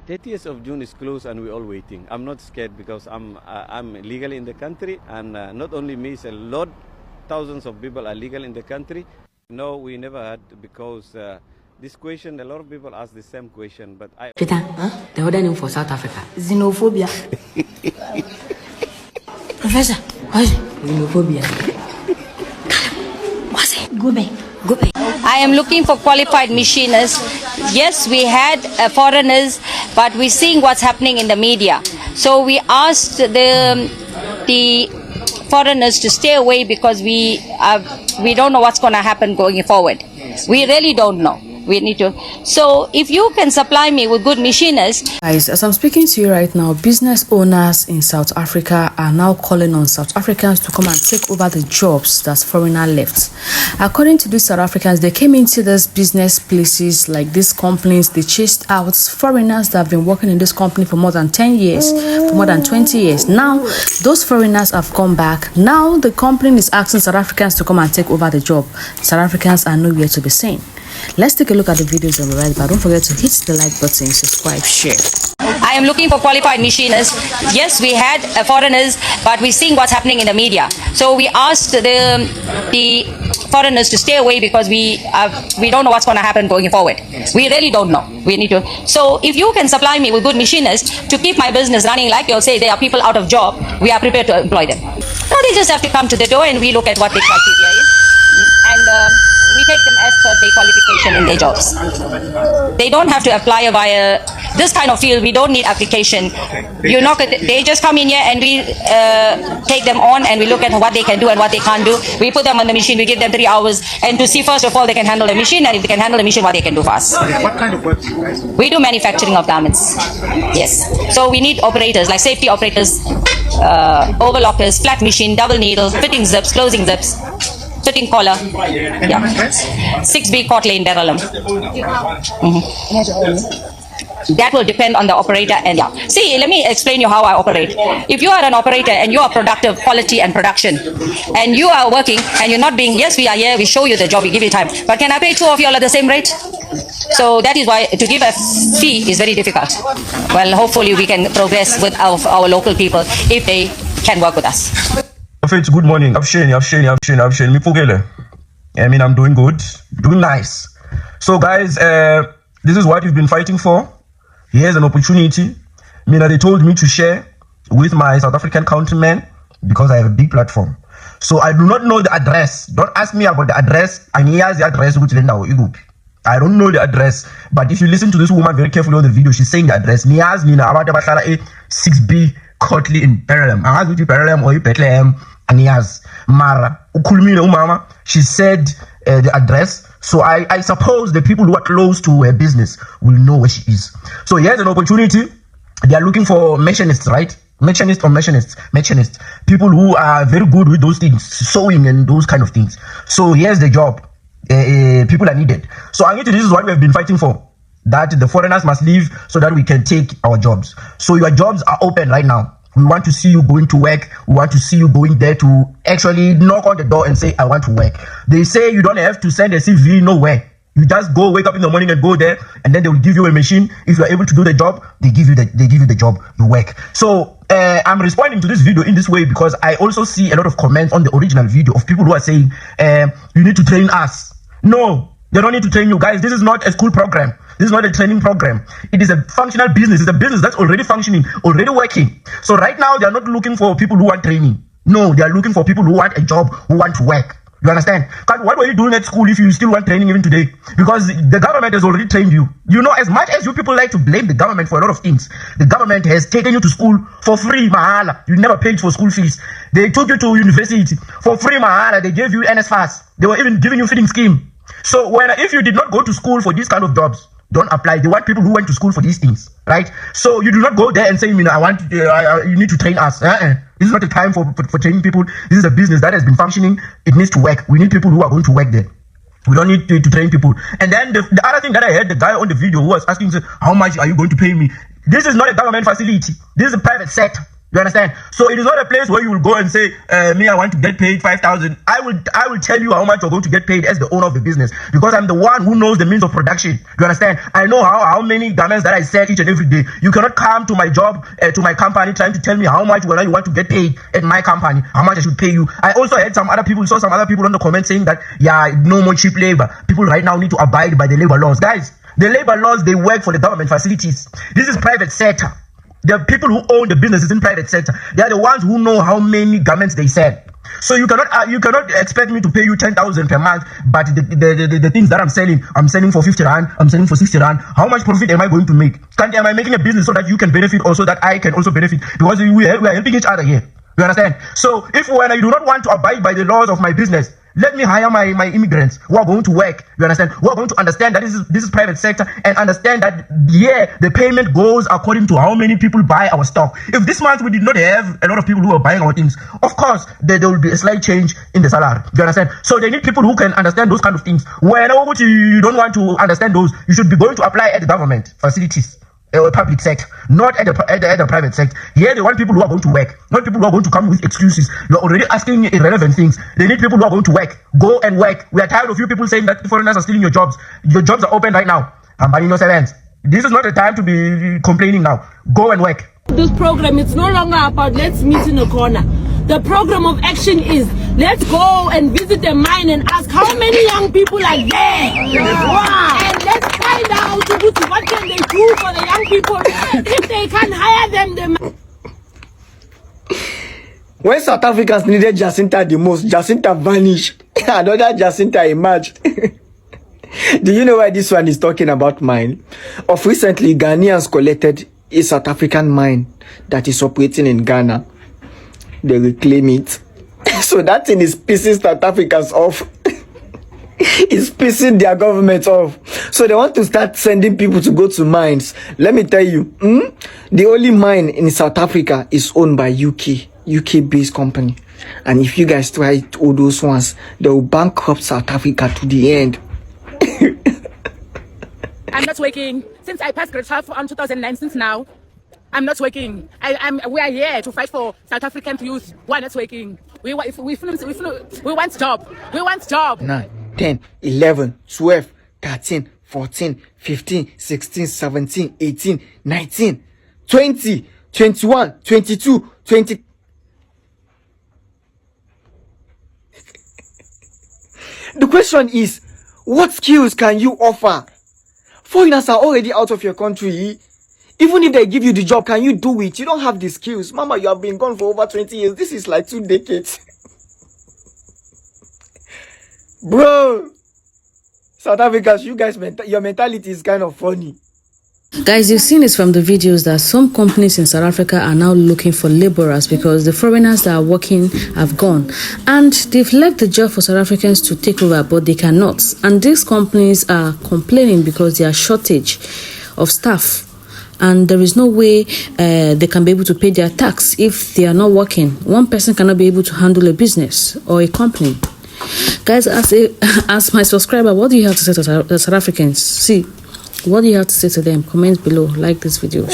30th of June is close and we're all waiting. I'm not scared because I'm legally in the country, and not only me, it's a lot, thousands of people are legal in the country. No, we never had, because this question, a lot of people ask the same question, but I... Peter, the other name for South Africa, xenophobia. Professor, what is xenophobia? What's it? Go back. Go back. I am looking for qualified machinists. Yes, we had foreigners, but we're seeing what's happening in the media. So we asked the foreigners to stay away because we don't know what's going to happen going forward. We really don't know. We need to. So if you can supply me with good machinists. Guys, as I'm speaking to you right now, business owners in South Africa are now calling on South Africans to come and take over the jobs that foreigners left. According to these South Africans, they came into these business places like these companies. They chased out foreigners that have been working in this company for more than 10 years, for more than 20 years. Now, those foreigners have come back. Now, the company is asking South Africans to come and take over the job. South Africans are nowhere to be seen. Let's take a look at the videos on the right, but don't forget to hit the like button, subscribe, share. I am looking for qualified machinists. Yes, we had foreigners, but we're seeing what's happening in the media. So we asked the foreigners to stay away because we don't know what's going to happen going forward. We really don't know. We need to. So if you can supply me with good machinists to keep my business running, like you'll say, there are people out of job, we are prepared to employ them. So they just have to come to the door and we look at what the criteria is. And we take them as per their qualification in their jobs. They don't have to apply via this kind of field. We don't need application. You know, they just come in here and we take them on and we look at what they can do and what they can't do. We put them on the machine. We give them 3 hours and to see first of all they can handle the machine, and if they can handle the machine, what they can do for us. What kind of work do you guys do? We do manufacturing of garments. Yes. So we need operators like safety operators, overlockers, flat machine, double needle, fitting zips, closing zips. Fitting collar, yeah. 6B Court Lane, Berylum. That will depend on the operator, and yeah. See, let me explain you how I operate. If you are an operator and you are productive, quality and production, and you are working and you're not being, yes, we are here, we show you the job, we give you time, but can I pay 2 of you all at the same rate? So that is why to give a fee is very difficult. Well, hopefully we can progress with our local people if they can work with us. Good morning. Me Pugele. I mean, I'm doing good, doing nice. So, guys, this is what we've been fighting for. Here's an opportunity. They told me to share with my South African countrymen because I have a big platform. So I do not know the address. Don't ask me about the address. And here's the address. I don't know the address. But if you listen to this woman very carefully on the video, she's saying the address. 6B Cotley in Berylum. I asked you Berylum or Bethlehem. Anias Mara Ukulmina Umama. She said the address. So I suppose the people who are close to her business will know where she is. So here's an opportunity. They are looking for machinists, right? Machinists. People who are very good with those things, sewing and those kind of things. So here's the job. People are needed. So this is what we have been fighting for. That the foreigners must leave so that we can take our jobs. So your jobs are open right now. We want to see you going to work. We want to see you going there to actually knock on the door and say, I want to work. They say you don't have to send a CV nowhere. You just go, wake up in the morning and go there, and then they will give you a machine. If you are able to do the job, they give you the job, you work. So I'm responding to this video in this way because I also see a lot of comments on the original video of people who are saying, you need to train us. No, they don't need to train you guys. This is not a school program. This is not a training program. It is a functional business. It's a business that's already functioning, already working. So right now, they are not looking for people who want training. No, they are looking for people who want a job, who want to work. You understand? But what were you doing at school if you still want training even today? Because the government has already trained you. You know, as much as you people like to blame the government for a lot of things, the government has taken you to school for free, mahala. You never paid for school fees. They took you to university for free, mahala. They gave you NSFAS. They were even giving you feeding scheme. So if you did not go to school for these kind of jobs, don't apply. They want people who went to school for these things, right? So you do not go there and say, you need to train us. This is not a time for training people. This is a business that has been functioning. It needs to work. We need people who are going to work there. We don't need to train people. And then the other thing that I heard, the guy on the video who was asking, how much are you going to pay me? This is not a government facility. This is a private sector. You understand? So it is not a place where you will go and say, me, I want to get paid 5,000. I will tell you how much you're going to get paid as the owner of the business, because I'm the one who knows the means of production. You understand? I know how many garments that I sell each and every day. You cannot come to my job, to my company, trying to tell me how much you want to get paid at my company, how much I should pay you. I also had saw some other people on the comment saying that, yeah, no more cheap labor. People right now need to abide by the labor laws. Guys, the labor laws, they work for the government facilities. This is private sector. The people who own the businesses in private sector, they are the ones who know how many garments they sell. So you cannot expect me to pay you 10,000 per month, but the things that I'm selling for 50 rand, I'm selling for 60 rand. How much profit am I going to make? Am I making a business so that you can benefit, also that I can also benefit? Because we are helping each other here. You understand? So when I do not want to abide by the laws of my business, let me hire my immigrants who are going to work. You understand? Who are going to understand that this is private sector, and understand that, yeah, the payment goes according to how many people buy our stock. If this month we did not have a lot of people who are buying our things, of course there will be a slight change in the salary. You understand? So they need people who can understand those kind of things. Whenever you don't want to understand those, you should be going to apply at the government facilities. Public sector, not at the private sector. Here they want people who are going to work, not people who are going to come with excuses. You're already asking irrelevant things. They need people who are going to work. Go and work. We are tired of you people saying that foreigners are stealing your jobs. Your jobs are open right now. This is not the time to be complaining now. Go and work. This program, it's no longer about let's meet in a corner. The program of action is let's go and visit the mine and ask how many young people are there. Wow. And let's find out what can they do for the young people. If they can hire them, when South Africans needed Jacinta the most, Jacinta vanished. Another Jacinta emerged. Do you know why this one is talking about mine? Of recently, Ghanaians collected a South African mine that is operating in Ghana. They reclaim it. So that thing is pissing South Africans off. It's pissing their government off. So they want to start sending people to go to mines. Let me tell you, the only mine in South Africa is owned by UK-based company. And if you guys try all those ones, they will bankrupt South Africa to the end. I'm not working. Since I passed grade 12 on 2009, since now, I'm not working. We are here to fight for South African youth. We're not working. We want job. We want job. 9, 10, 11, 12, 13, 14, 15, 16, 17, 18, 19, 20, 21, 22, 20. The question is, what skills can you offer? Foreigners are already out of your country. Even if they give you the job, can you do it? You don't have the skills. Mama, you have been gone for over 20 years. This is like 2 decades. Bro, South Africans, you guys, your mentality is kind of funny. Guys, you've seen this from the videos that some companies in South Africa are now looking for laborers because the foreigners that are working have gone, and they've left the job for South Africans to take over, but they cannot. And these companies are complaining because there are shortage of staff, and there is no way they can be able to pay their tax if they are not working. One person cannot be able to handle a business or a company. Guys, as my subscriber, what do you have to say to South Africans? See, what do you have to say to them? Comment below, like this video.